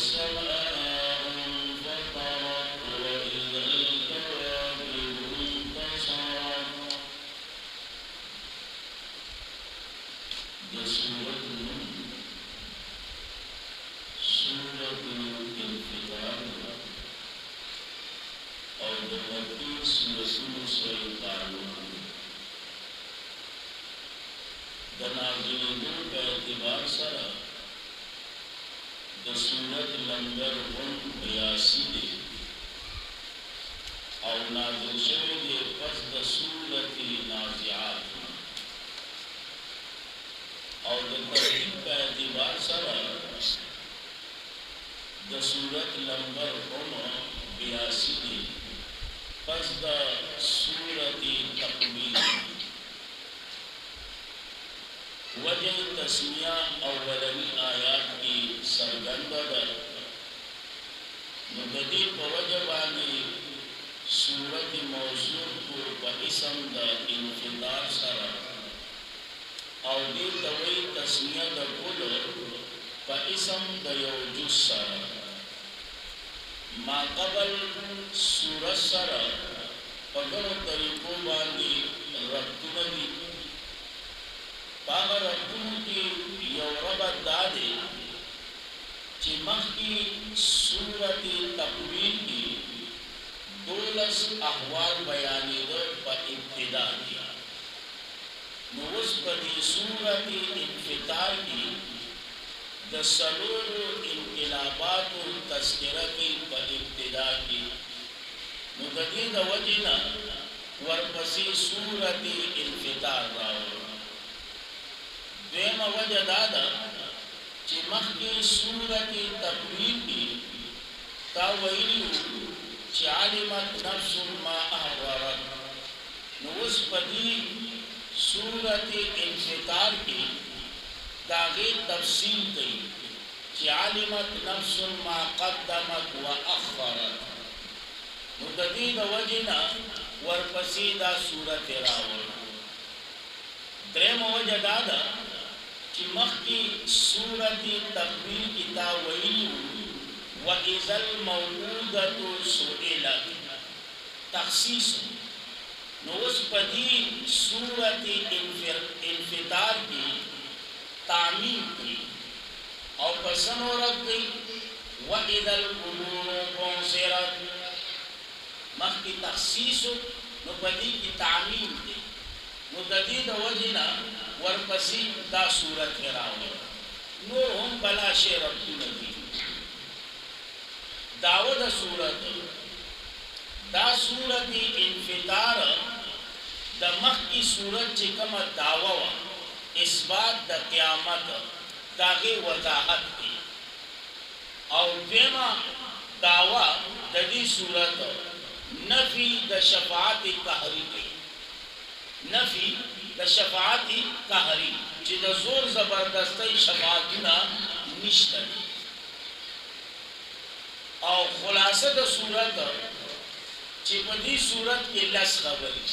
السماء انفطرت وإذا الكواكب انتصرت. سورة النجم سورة الانفطار اور مکی سورتوں سے تعلق نازلېدو په اعتبار سره د سورت نمبر 82 دی او نازل شوی دی پس د سورت نازعات او د ترتیب په اعتبار سره د سورت نمبر 82 دی پس د سورت تکویر. وجہ تسمیہ اولوی آیات کی سرگندہ در مددی پوجہ بانی سورت موضوع کو پا اسم دا انفطار سرا او دی دوی تسمیہ دا کلو پا اسم دا یوجس سرا ما قبل سورت سرا پگر طریقو بانی ربطو دی پاگر ربطوں کی یو ربط دادے چی مخی سورت تکویر کی 12 احوال بیانی دو پا ابتدا کی نوز پدی سورت انفطار کی دسلور انقلابات و تذکرہ کی پا ابتدا کی نودید وجنا ورپسی سورت انفطار راو. دویم وجہ دادا چی مخی سورت تکویر کی تاویلیو چی علمت نفس ما احضرت نوز پدی سورت انفطار کی داغی تفصیل کی چی علمت نفس ما قدمت و اخرت مددید وجنا ورپسی دا سورت راول. دریم وجہ دادا چی مخی سورت تکویر کی تاویلیو وَإِذَا الْمَوْعُودَةُ سُئِلَتْ تخصیص نوز پدی سورت انفطار کی تعمیم کی او پسن رکھ گئی وَإِذَا الْقُبُورُ بُعْثِرَتْ مخی تخصیص نو پدی کی تعمیم کی مددید وجنا ورپسی دا سورت راوی نور ہم بلا شیر ربطو نبی داود سورت دا سورت انفطار دا مخ کی سورت چکم دعوی اثبات دا قیامت داغی وضاحت کی اور دیما دعوی دا دی سورت نفی دا شفاعت قہری کی نفی دا شفاعت قہری چی دا زور زبردستی شفاعتنا نشتر او خلاصہ دا صورت چی پدی صورت کی لس خبری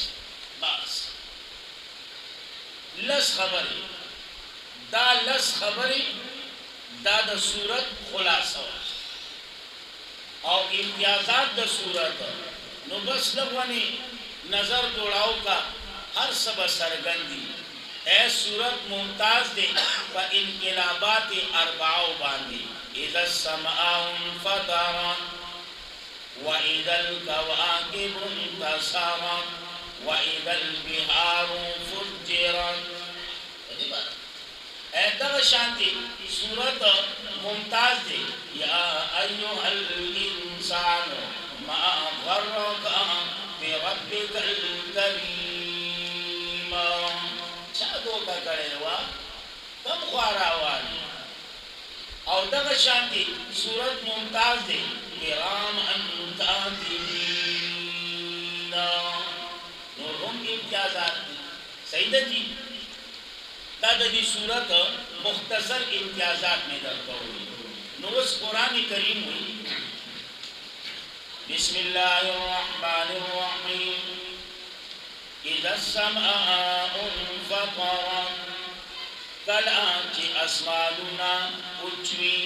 بس لس خبری دا لس خبری دا دا صورت خلاصہ او امتیازات دا صورت نو بس لگوانی نظر دوڑاؤ کا ہر سب سرگندی اے صورت ممتاز دے و انقلابات اربعو باندی اذا السماء انفطرت واذا الكواكب انتصرت واذا البحار فجرت. اے دغ شانتی صورت ممتاز دے یا ایوہ الانسان ما غرق بربک الکریم چادو کا کرے ہوا کم خوارا والی او دغ شانتی صورت ممتاز دے کرام انتادین نورم امتیازات دی. سیدہ جی دادا دی صورت مختصر امتیازات میں درکا ہوئی نوز قرآن کریم ہوئی. بسم اللہ الرحمن الرحیم اذا السماء انفطرت کلا چی اسمانونا اچوی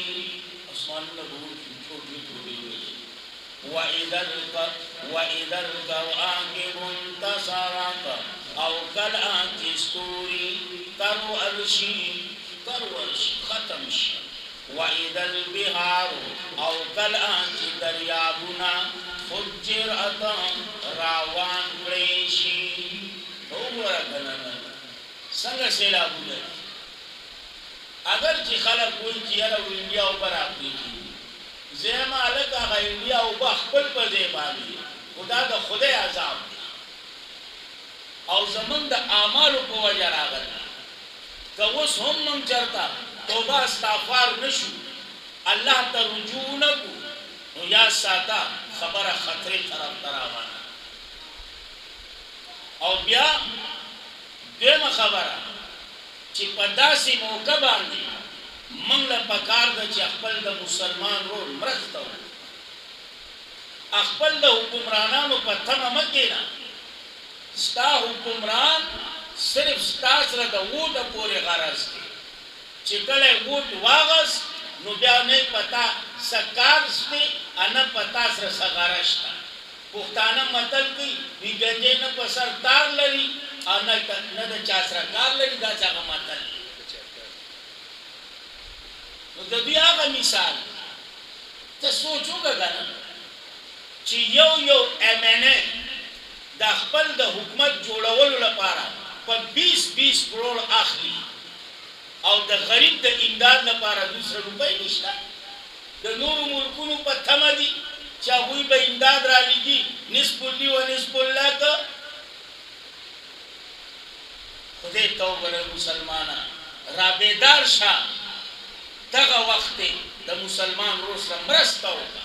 اسمانونه به وچ ټوټې ټوټې وشي. وَإِذَا الْكَوَاكِبُ انتَثَرَتْ او کله چې ستوري کرول شي ختم شي. وَإِذَا الْبِحَارُ او کله چې دریابونه فجرت راوان کړی شي. وګوره کنه څنګه سیلابونه. اگر چې خلک وایي چې یاره انډیا اوبه راپرېږي، زه ما هلکه هغه انډیا اوبه خپل په ځای باندې خو دا د خدای عذاب دی او زمونږ د اعمالو په وجه راغلی. که اوس هم موږ چېرته توبه استغفار نه شو، الله ته رجوع نه کړو، نو یاد ساته خبره خطرې طرف ته روانه. او بیا دویمه خبره چې په داسې موقع باندې موږ له پکار ده چې خپل د مسلمان ورور مرسته وکړو. خپل د حکمرانانو په تمه مه کښېنه. ستا حکمران صرف ستا سره د ووټه پورې غرض دی چې کله یې ووټ واغست نو بیا نه یې په تا څه کار شته نه په تا سره څه غره شته. پښتانه متل کوي وي ګنجۍ نه په سر تار لري او نه د چا سره کار لري. دا چې هغه متل نو د دوی هغه مثال ته سوچ وکړه کنه چې یو MNA د خپل د حکومت جوړولو لپاره په 20 کروڑ اخلي او د غریب د امداد لپاره 200 روپۍ نشته. د نورو ملکونو په تمه دي چې هغوی به امداد رالیږي نصف اللی و نصف اللک. خدای ته وګوره مسلمانه، را بیدار شه. دغه وخت د مسلمان ورور سره مرسته وکړه.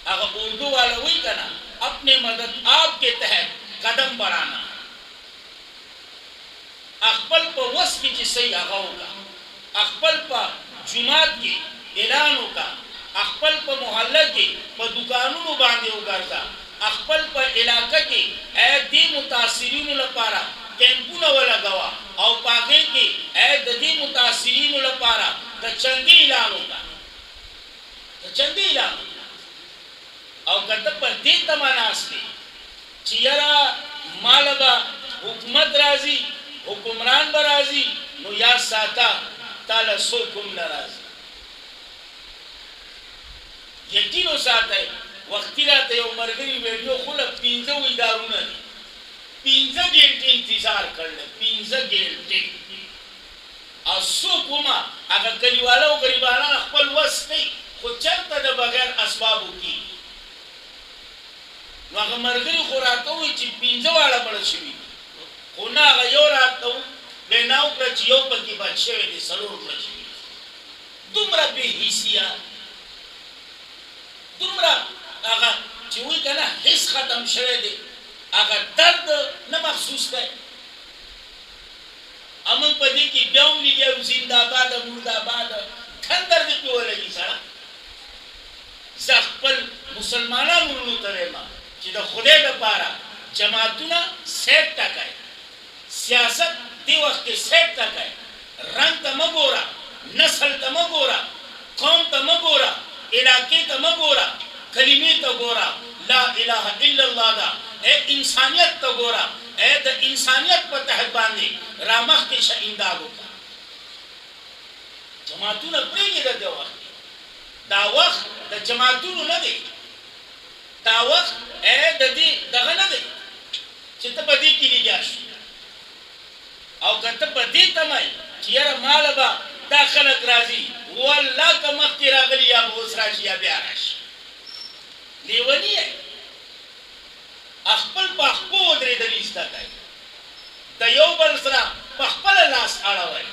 هغه اردو والا وایي که نه اپنے مدد آپ کے تحت قدم بڑھانا. خپل په وس کې چې صحیح هغه وکړه. خپل په جومات کې اعلان وکړه. خپل په محله کې په دوکانونو باندې وګرځه. خپل په علاقه کې دې متاثرینو لپاره کیمپونه ولګوه او په هغې کې د دې متاثرینو لپاره د چندې اعلان وکړه. د چندې اعلان او که ته په دې تمه ناست دی چې یاره ماله به حکومت راځي، حکمران به راځي، نو یاد ساته تاله څوک هم نه راځي. یقین وساتئ. وختي راته یو ملګري ویډیو خوله 15 ادارونه دي 15 ګنټې انتظار کړل. 15 ګنټې او څوک ومه هغه کلیواله او غریبانان خپل وس کوي خو چېرته د بغیر اسبابو کېږي. نو هغه ملګري خو راته ووایي چې 15 واړه مړه شوي دي، خو نه هغه یو راته وینا وکړه چې یو پکې بچ شوی دی 4 مړه شوي دي. دومره بې حیثیه، دومره هغه چې وایي که نه حس ختم شوی دی، هغه درد نه محسوس دی. امون په دې کې بیا هم لیږي زنده‌باد مرده‌باد کندر دې پې ولګي سړه. زه خپل مسلمانانو وروڼو ته وایم چې د خدای لپاره جماعتونه سیټ ټاکئ. سیاست دې وخت کې سیټ ټاکئ. رنګ ته مه ګوره، نسل ته مه ګوره، قوم ته مه ګوره، علاقې ته مه ګوره، کلمې ته ګوره. لا اله الا الله ده. انسانیت ته ګوره. د انسانیت په تحت باندې رامخکې شه امداد وکړه. جماعتونه پرېږدي د دې وخت. دا وخت د جماعتونو نه دی. دا وخت د دې دغه نه دی چې ته په دې کې لګیا شې او که ته په دې تمه یې چې یاره ماله به دا خلک راځي، والله که مخکې راغلي یا به اوس راشي یا بیا راشي. لیوني یې. خپل په خپو ودرېدلي زده کوئ. د یو بل سره په خپله لاس اړوئ.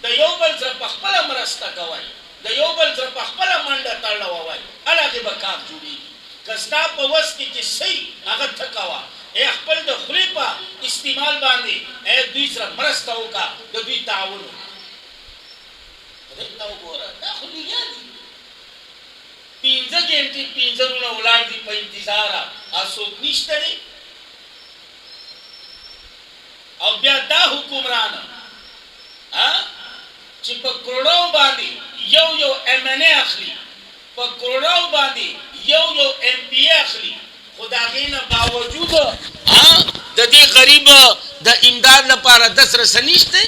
د یو بل سره په خپله مرسته کوئ. د یو بل سره په خپله منډه تړلوئ. هلغې به کار جوړېږي. که ستا په وس کې چې صحیح هغه ته کوه. خپل د خولې په استعمال باندې دوی سره مرسته وکړه، د دوی تعاون وکړه. خدای ته وګوره، دا خو دنیا دي. 15 ګنټې 15 ورونه ولاړ دي په انتظار او څوک نشته دی. او بیا دا حکمران چې په کروڑو باندې یو MNA اخلي په کروڑاو باندې یو ایم پی اخلي، خو د هغې نه باوجود د دې غریب د امداد لپاره دس رسه نشته.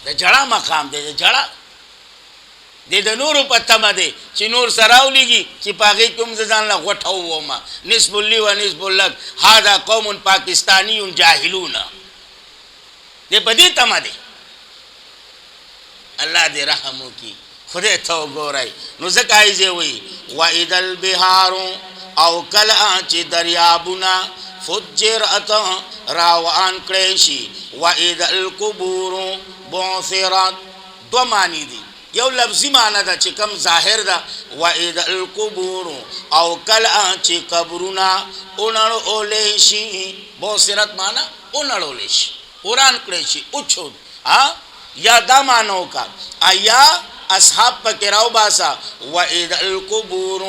د جړه مقام دی، د جړه د نورو په تمه دی چې نور سره راولېږي چې په هغې کې هم زه ځان له غوټه وومه. نصف اللی و نصف اللک هذا قوم پاکستانی جاهلون، دی په دې تمه دی. الله دې رحم وکړي، خدای ته وګورئ. نو ځکه ایزې وایي وَإِذَا الْبِحَارُ او کله چې دریابونه فجرت راوان کړی شي، وَإِذَا الْقُبُورُ بُعْثِرَتْ. دو معنی دي، یو لفظی معنی ده چې کم ظاهر ده، وَإِذَا الْقُبُورُ او کله چې قبرونه اونړولې شي، بُعْثِرت معنی اونړولې شي، وران کړی شي، اوچود. یا دا معنو کا آیا اصحاب پکې راو باسا وَإِذَا الْقُبُورُ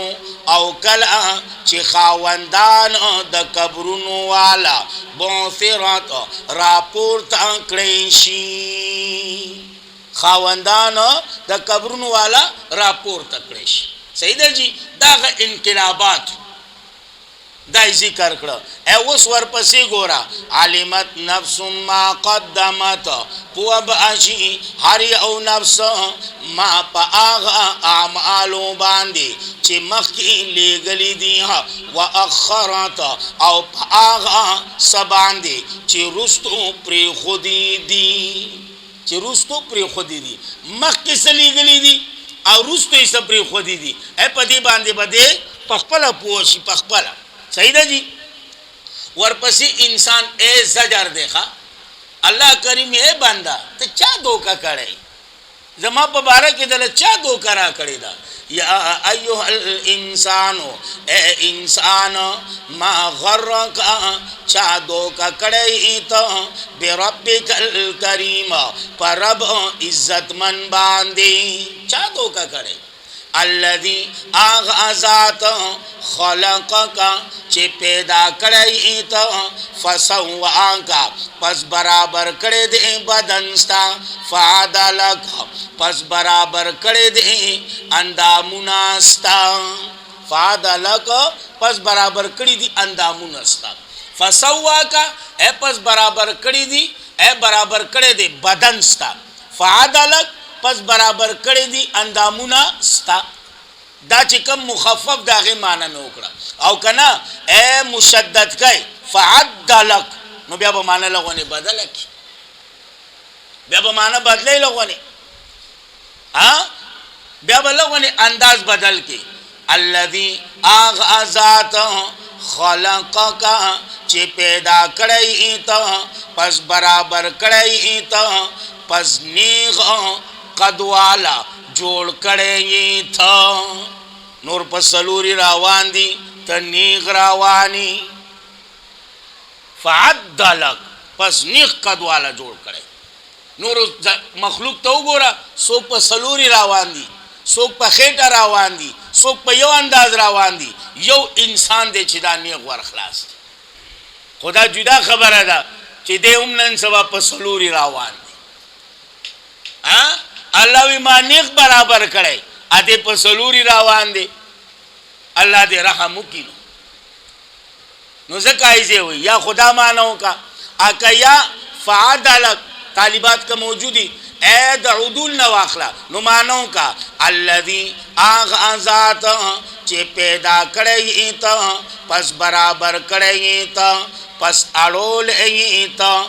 او کله چې خاوندان د قبرونو والا بُعْثِرَتْ راپورته کړی شي، خاوندان د قبرونو والا راپورته کړی شي. صحیح ده جی. داغه انقلابات دای ذکر کړه. اوس ورپسې ګوره علمت نفس ما قدمت، پوه به شي هر یو نفس ما په هغه اعمالو باندې چې مخکې لیږلي دي، واخرت او په هغه څه باندې چې رستو پرېښودي دي، چې رستو پرېښودي دي. مخکې څه لیږلي دي او رستو یې څه پرېښودي دي، په دې باندې به دې په خپله پوه شي، په خپله. صحیح ده جی. ورپسې انسان اے زجر دیکھا اللہ کریم اے بندہ ته چا دوکا کړی، زما په باره کې دله چا دوکا را کړی دا. یا ایها الانسان اے انسان ما غرک چا دوکا کړی ته بربک الکریم پر رب عزت من باندې چا دوکا کړی. الذي اغذات خلقك چې پیدا کړی ته فسواک پس برابر کړی دی بدن ستا، فعدلک پس برابر کړی دی اندامونه ستا، فعدلک پس برابر کړی دی اندامونه ستا، فسواک پس برابر کړی دی برابر کړی دی بدن ستا، فعدلک پس برابر کړی دی اندامونه ستا. دا چې کوم مخفف دا غي معنی مې وکړه، او کنه اے مشدد کای فعدلک، نو بیا به معنی لغونه بدل کی، بیا به معنی بدلې لغونه، بیا به لغونه انداز بدل کی. الذي اغذات خلقک چې پیدا کړی ته پس برابر کړی ته پس نیغ قدوالا جوړ کړی ته. نور په سلوري روان دي ته نیغ رواني، فعدلک پس نیغ قدوالا جوړ کړی. نور مخلوق ته وګوره، څوک په سلوري روان دي، څوک په خېټه روان دي، څوک په یو انداز روان دي، یو انسان دی چې دا نیغ ور خلاص دی. خدا جدا خبره ده چې دی هم نن سبا په سلوري روان دی. الله وی ما نیغ برابر کړی، ا دې په سلوري روان دی. الله دې رحم وکړي. نو ځکه ایزې وي یا خدا مانو کا اکا یا فعدلک طالبات کا موجودی اے د عدول نو اخلا، نو مانو کا الذي اغذات چې پیدا کړی ته پس برابر کړی ته پس اړول ته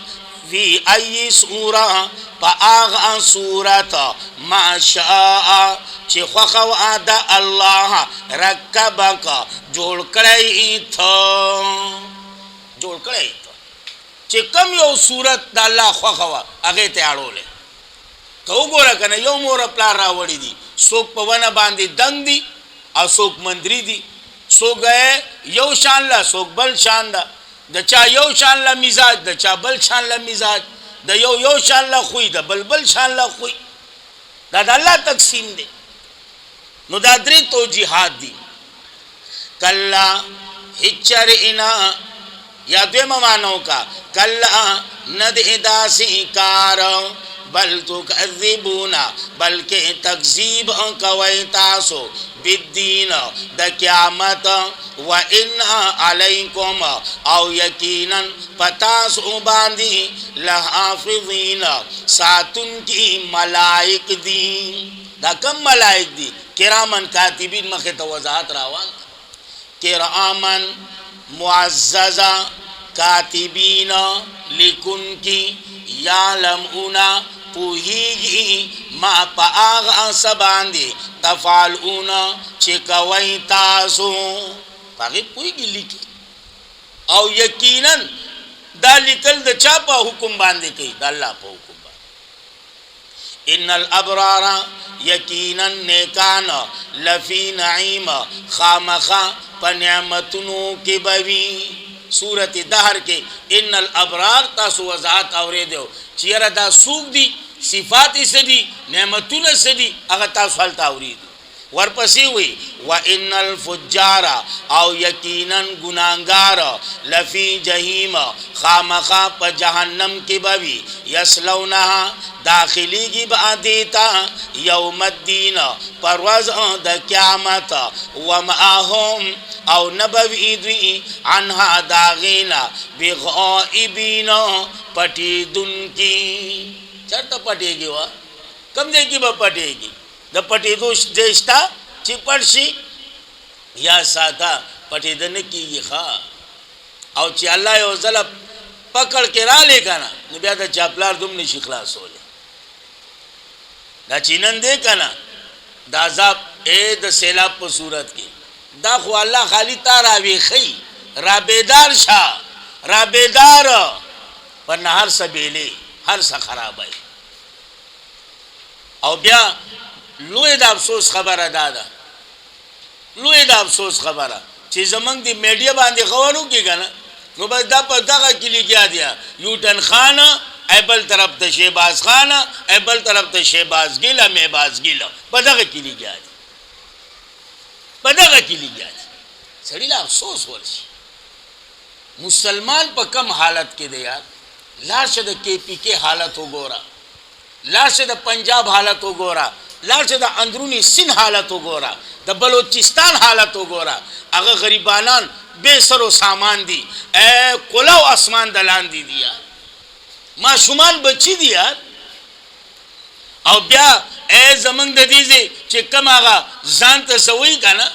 فی ای سورہ پا آغا صورت ما شاء چې خوخو آدھا اللہ رکبک جوڑ کڑی تھا، جوڑ کڑی تھا چې کم یو صورت دا اللہ خوخو اگے تیارو لے. تو گو رکھنے یو مور پلار راوڑی دی، سوک پا ون باندی دنگ دی او سوک مندری دی، سوک گئے یو شان لا سوک بل شان دا، دا چا یو شان لا مزاج دا چا بل شان لا مزاج، دا یو شان لا خوی دا بل شان لا خوی، دا دا اللہ تقسیم دے. نو دا دری توجیحات دی. کلا ہچر انا یا دوی ممانو کا کلا ند اداسی کار بل تکذبون بلکہ تکذیب کوئی تاسو بالدین دا قیامت وَإِنَّ عَلَيْكُمْ او یقیناً پتاسو باندی لحافظین ساتن کی ملائک دی دا کم ملائک دی کرامن کاتبین مخی توضاحت راوان کرامن معززہ کاتبین لکن کی یعلمون پوہیگی ما پا آغا سباندی تفعلون چکوئی تاسو پاگی پوہیگی لکی او یقیناً دا لکل دا چاپا حکم باندے کئی دا اللہ پا حکم باندے ان الابرار یقیناً نیکان لفی نعیم خامخا پا نعمتنو کی بوی سورت دہر کے ان الابرار تاسو وضاحت آورے دیو چیرہ دا سوک دی صفات اس دی نعمتون سے دی اگر تاسو حالت آوری دی ورپسی ہوئی وَإِنَّ الْفُجَّارَ او یقیناً گناہگار لفی جہیم خامخا پا جہنم کی بوی یسلونہا داخلی کی با دیتا یوم الدین پروز دا قیامت ومعاہم او نبوی دوی عنہا داغینا بغائبین پٹی دن کی چرتا پٹے گی وا کم دے کی با پٹے گی دا پٹی دوش دیشتا چی پڑشی یا ساتا پٹی دنکی گی خواہ او چی اللہ یو ظلب پکڑ کے را لے کنا نبیا دا چاپلار دم نشی خلاص ہو لے دا چینن دے کنا دا عذاب اے دا سیلاب پا صورت کی دا خو اللہ خالی تا راوی خی رابیدار شاہ رابیدار پر نہ ہر سبیلے ہر سا خراب ہے او بیا لوی دا افسوس خبر دادا لوی دا افسوس خبر چی زمان دی میڈیا باندی خبرو کی گنا نو بس دا پا داگا کلی کیا دیا یوٹن خانا اے بل طرف تا شہباز خانا اے بل طرف تا شہباز گیلا میباز گیلا پا داگا کلی کیا دیا پا داگا کلی کیا دیا سڑی لا افسوس ورشی مسلمان پا کم حالت کے دے یار لارشد کے پی کے حالت ہو گورا لارشد پنجاب حالت ہو گورا لارشد اندرونی سن حالت ہو گورا دا بلوچستان حالت ہو گورا اگر غریبانان بے سر و سامان دی اے کلاو اسمان دلان دی دیا ما شمان بچی دیا او بیا اے زمان دا دیزے چے کم آگا زان تسوئی کا نا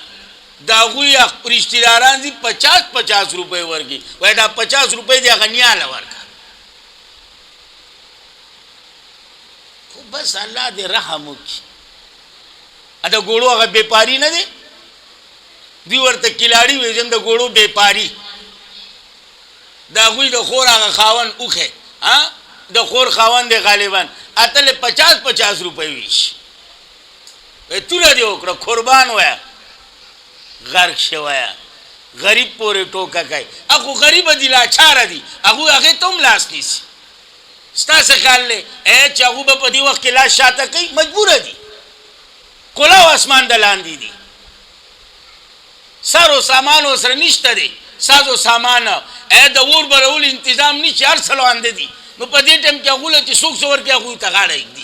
دا غوی رشتی داران دی 50 روپے ورگی وی دا 50 روپے دی اگا نیالا ورگا بس اللہ دے رحمو کی ادا گوڑو اگا بے پاری نا دے دیور تا کلاڑی ویزن دا گوڑو بے پاری دا غوی دا خور آگا خاون اوکھے دا خور خاون دے غالبان اتلے 50 روپے ویش وی تولا دے اکرا قربان ہویا غرق شوایا غریب پورے ٹوکا کئی اگو غریب دی لاچارا دی اگو اگے تم لاس نیسی ستا سے خیال لے اے چاہو با پا دی وقت کے لاش شاتا کئی مجبور دی کلاو اسمان دلان دی دی سر و سامان و سر نشتا دی ساز و سامان اے دور برول انتظام نیچے ہر سلو آندے دی نو پا دی ٹیم کیا غولا چی سوک سور کیا غوی تغاڑا ایک دی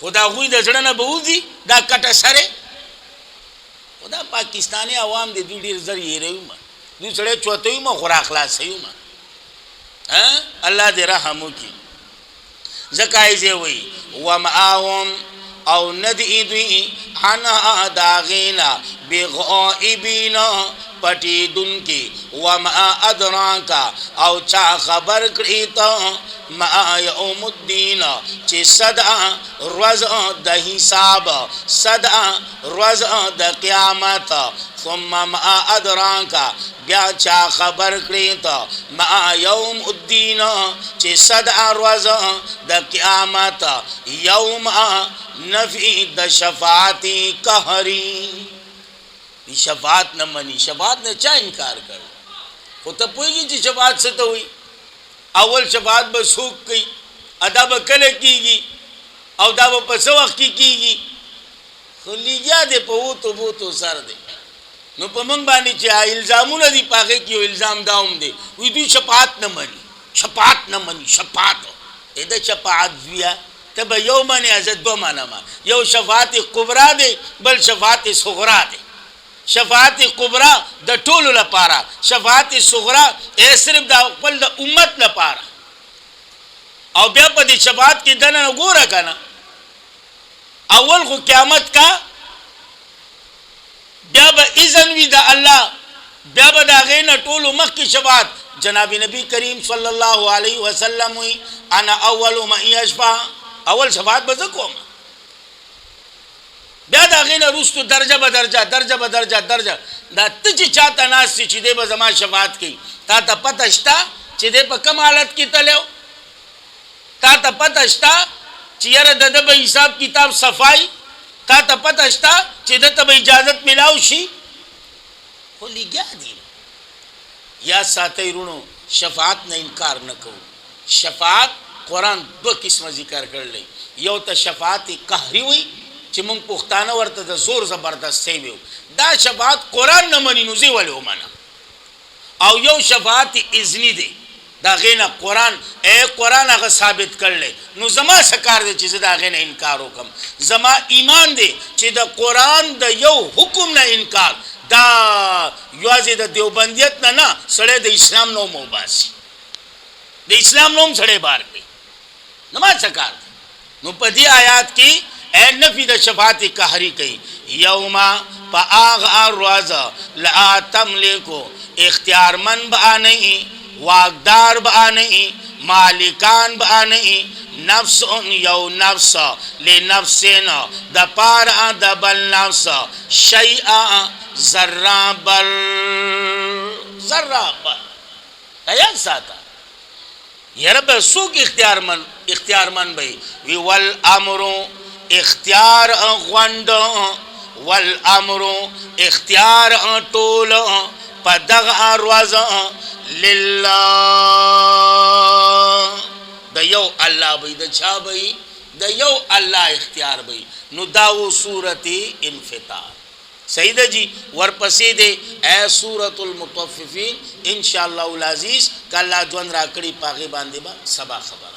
خدا غوی دا زڑنا بہو دی دا کٹا سرے خدا پاکستانی عوام دے دو دیر زر یہ رہی ما دو سڑے چوتوی ما خورا اخلاص ہے ما اللہ دے رحمو کی زکائزے ہوئی وَمَعَاهُمْ او ندئی دوئی حنا داغینا بغائبین پٹی دن کی وما ادراکا او چا خبر کریتا ما یوم الدین چی صدا روز دا حساب صدا روز دا قیامت ثم ما ادراکا بیا چا خبر کریتا ما یوم الدین چی صدا روز دا قیامت یوم نفی دا شفاعتی قہری شفاعت نہ منی شفاعت نے چاہ انکار کر وہ تب پوئی گی چی شفاعت سے تو ہوئی اول شفاعت بسوک کی ادا بکلے کی گی او دا بسوخ کی گی خلی گیا دے پا وہ تو سر دے نو پا منگ بانی چاہ الزامون دی پاکے کی الزام داؤم دے وی دو شفاعت نہ منی شفاعت نہ منی شفاعت ایدہ شفاعت ویا ته به یو منې ازه دو منمه یو شفاعت کبرا دی بل شفاعت صغرا دی شفاعت کبرا د ټولو لپاره شفاعت صغرا صرف د خپل د امت لپاره او بیا په دې شفاعت کې دنه ګوره کنه اول خو قیامت کا بیا به اذن وی د الله بیا به دا غینه ټولو مخکې شفاعت جناب نبی کریم صلی الله علیه وسلم وی انا اول من یشفع اول شفاعت به کوم بیا دا غینه رستو درجه به درجه دا ته چې چاته ناس چې دې به زما شفاعت کوي تا ته پته شته چې دې په کوم حالت کې تلو تا ته پته شته چې یاره د به حساب کتاب صفائی تا ته پته شته چې د ته به اجازت ملاو شي خو لګیا دي یا ساتي رونو شفاعت نه انکار نه کوو شفاعت قرآن دو قسمه ذکر کړل یو ته شفاعت قهری وي چې مونږ پښتانه ورته د زور زبردستۍ ویو دا شفاعت قرآن نه مني نو زه ولې ومنم او یو شفاعت اذنی دی دا غینه قرآن هغه ثابت کړل نو زما سکار دی چې زه دا غینه انکار وکم زما ایمان دی چې د قرآن د یو حکم نه انکار دا یوازې د دیوبندیت نه سړی د اسلام نوم وباسي د اسلام نوم سړی بار کوي نو ما سکار دی نو په دې آیات کې اے نفی د شفاعت قهری کوي یوما پا آغا روازا لا تملکو اختیار من با نہیں واقدار با نہیں مالکان با نہیں نفس یو نفس لنفسن دا پارا دا بل نفس شیئا ذرہ بل حیات ساتا یہ رب سوک اختیار من بھئی وی والامرو اختیار غوند والامر اختیار طول پدغ روز للہ دا یو اللہ بھئی دا چھا بھئی دا یو اللہ اختیار بھئی نو داو صورت انفطار سیدہ جی ورپسی دے اے سورت المطففین انشاءاللہ العزیز کہ اللہ جوان راکڑی پاغی باندے با سبا خبر